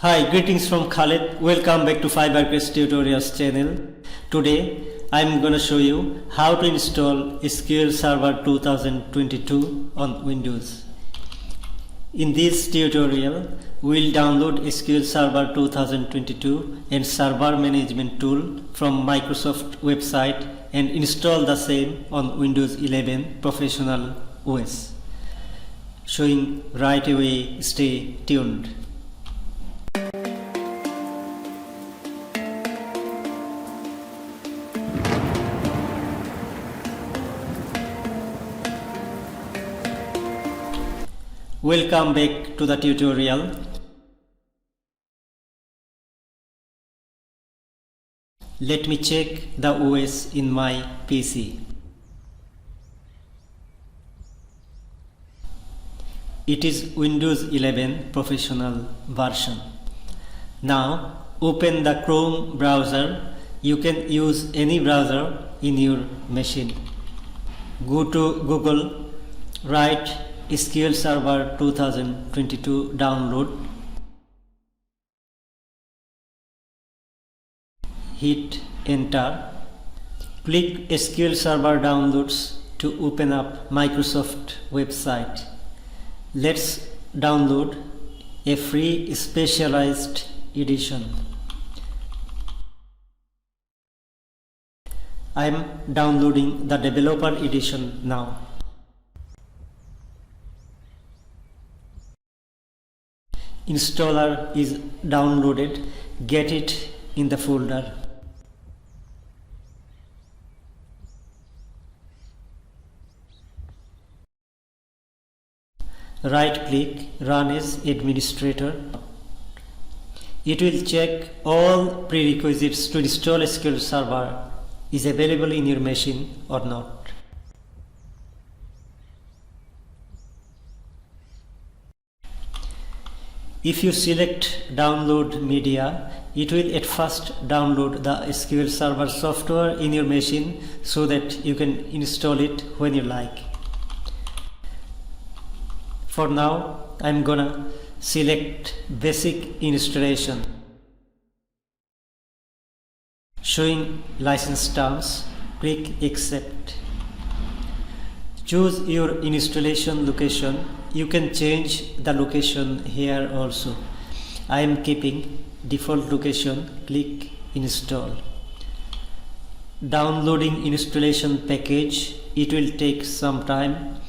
Hi, greetings from Khaled. Welcome back to Fiverr Tutorials channel. Today I am going to show you how to install SQL Server 2022 on Windows. In this tutorial, we will download SQL Server 2022 and Server Management Tool from Microsoft website and install the same on Windows 11 Professional OS. Showing right away, stay tuned. Welcome back to the tutorial. Let me check the OS in my PC. It is Windows 11 Professional version. Now open the Chrome browser. You can use any browser in your machine. Go to Google, write SQL Server 2022 download. Hit enter. Click SQL Server downloads to open up Microsoft website. Let's download a free specialized edition. I am downloading the developer edition now. Installer is downloaded. Get it in the folder. Right click, run as administrator. It will check all prerequisites to install SQL Server is available in your machine or not. If you select download media, it will at first download the SQL Server software in your machine so that you can install it when you like. For now, I'm gonna select basic installation. Showing license terms, click accept. Choose your installation location. You can change the location here also. I am keeping default location. Click install. Downloading installation package. It will take some time.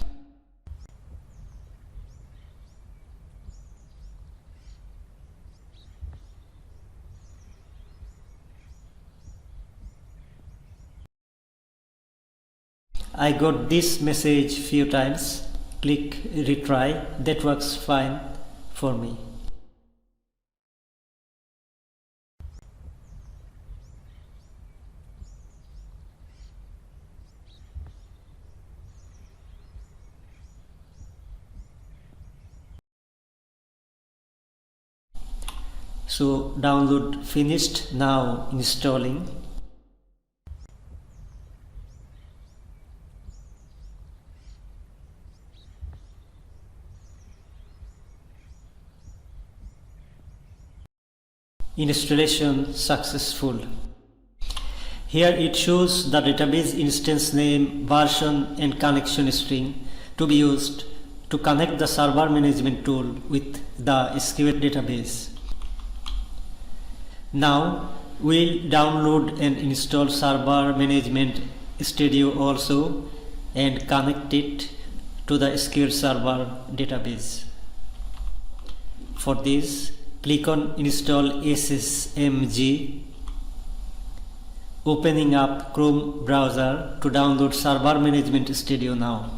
I got this message few times. Click retry. That works fine for me. So download finished. Now installing. Installation successful. Here it shows the database instance name, version and connection string to be used to connect the server management tool with the SQL database. Now we'll download and install Server Management Studio also and connect it to the SQL Server database. For this, click on Install SSMG, opening up Chrome browser to download Server Management Studio now.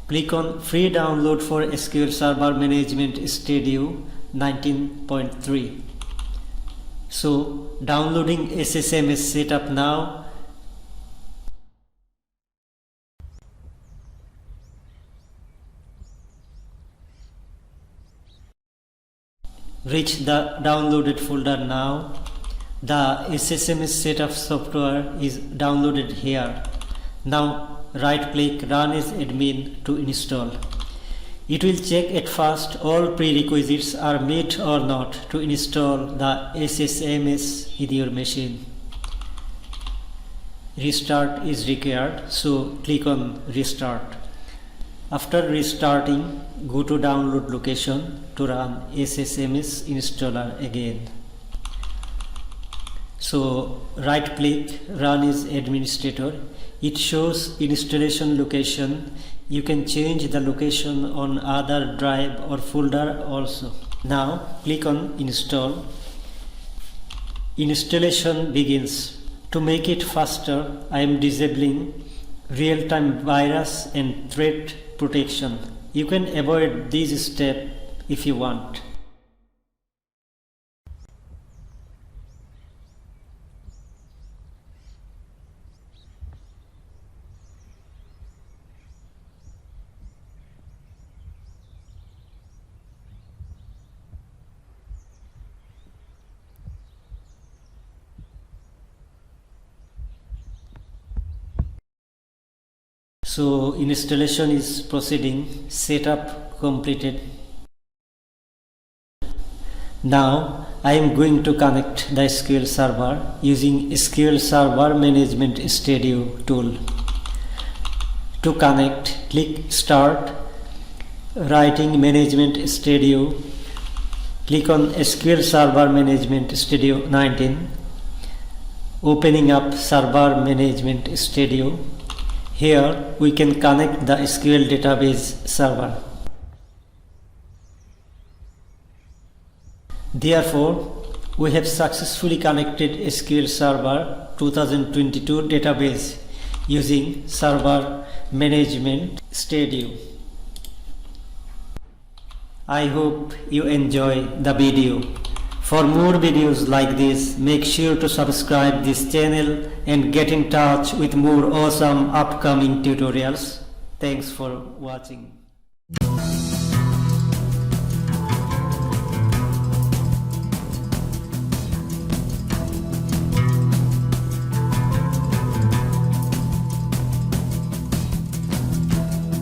Click on Free Download for SQL Server Management Studio 19.3. So downloading SSM is set up now. Reach the downloaded folder now. The SSMS setup software is downloaded here. Now right click Run as admin to install. It will check at first all prerequisites are met or not to install the SSMS in your machine. Restart is required, so click on Restart. After restarting, go to download location to run SSMS installer again. So right click Run as administrator. It shows installation location. You can change the location on other drive or folder also. Now click on Install. Installation begins. To make it faster, I am disabling real-time virus and threat protection. You can avoid this step if you want. So installation is proceeding, setup completed. Now I am going to connect the SQL Server using SQL Server Management Studio tool. To connect, click Start, writing Management Studio, click on SQL Server Management Studio 19, opening up Server Management Studio. Here we can connect the SQL database server. Therefore, we have successfully connected SQL Server 2022 database using Server Management Studio. I hope you enjoy the video. For more videos like this, make sure to subscribe this channel and get in touch with more awesome upcoming tutorials. Thanks for watching.